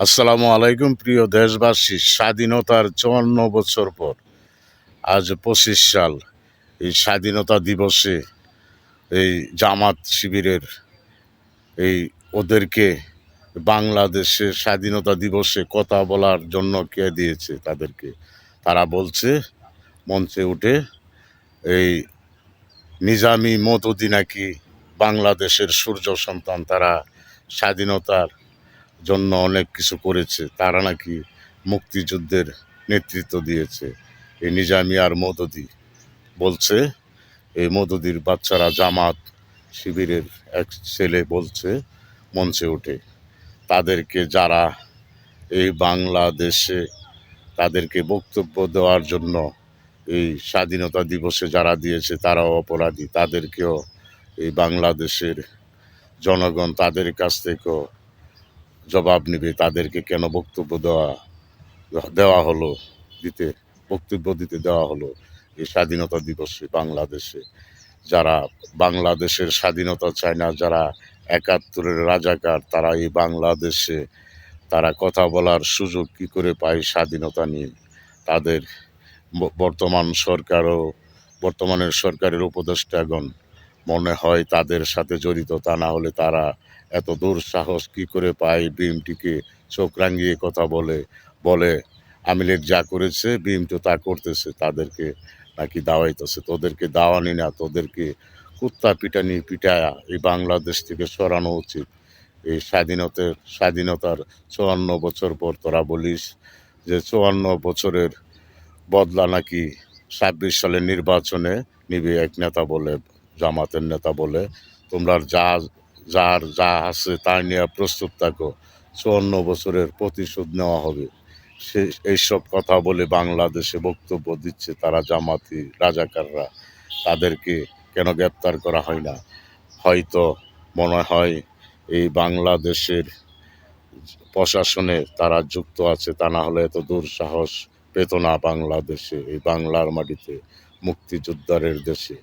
আসসালামু আলাইকুম প্রিয় দেশবাসী। স্বাধীনতার ৫৪ বছর পর আজ ২৫ সাল, এই স্বাধীনতা দিবসে এই জামাত শিবিরের এই ওদেরকে বাংলাদেশের স্বাধীনতা দিবসে কথা বলার জন্য কে দিয়েছে তাদেরকে? তারা বলছে মঞ্চে উঠে এই নিজামী মওদুদি নাকি বাংলাদেশের সূর্য সন্তান, তারা স্বাধীনতার জন্য অনেক কিছু করেছে, তারা নাকি মুক্তিযুদ্ধের নেতৃত্ব দিয়েছে। এই নিজামী আর মওদুদি বলছে, এই মওদুদির বাচ্চারা জামাত শিবিরের এক ছেলে বলছে মঞ্চে উঠে, তাদেরকে যারা এই বাংলাদেশে তাদেরকে বক্তব্য দেওয়ার জন্য এই স্বাধীনতা দিবসে যারা দিয়েছে তারাও অপরাধী, তাদেরকেও এই বাংলাদেশের জনগণ তাদের কাছ থেকেও জবাব নেবে। তাদেরকে কেন বক্তব্য দেওয়া হলো, দিতে বক্তব্য দিতে দেওয়া হলো এই স্বাধীনতা দিবসে? বাংলাদেশে যারা বাংলাদেশের স্বাধীনতা চায় না, যারা ৭১-এর রাজাকার, তারা এই বাংলাদেশে তারা কথা বলার সুযোগ কি করে পায় স্বাধীনতা নিয়ে? তাদের বর্তমানের সরকারের উপদেষ্টাগণ মনে হয় তাদের সাথে জড়িত, তা না হলে তারা এত দুঃসাহস কি করে পায় বিএমটিকে চোখ রাঙিয়ে কথা বলে আওয়ামী লীগ যা করেছে বিএমটি তা করতেছে, তাদেরকে নাকি দাওয়াইতেছে। তোদেরকে দাওয়ানি না, তোদেরকে কুত্তা পিটানি পিটায়া এই বাংলাদেশ থেকে সরানো উচিত। এই স্বাধীনতার ৫৪ বছর পর তোরা বলিস যে ৫৪ বছরের বদলা নাকি ২৬ সালের নির্বাচনে নিবে এক নেতা বলে, জামাতের নেতা বলে। তোমরা যার যা আছে তা নিয়ে প্রস্তুত থাকো, ৫৪ বছরের প্রতিশোধ নেওয়া হবে। এইসব কথা বলে বাংলাদেশে বক্তব্য দিচ্ছে তারা জামাতি রাজাকাররা। তাদেরকে কেন গ্রেপ্তার করা হয় না? হয়তো মনে হয় এই বাংলাদেশের প্রশাসনে তারা যুক্ত আছে, তা না হলে এত দুঃসাহস পেত না বাংলাদেশে, এই বাংলার মাটিতে, মুক্তিযোদ্ধাদের দেশে।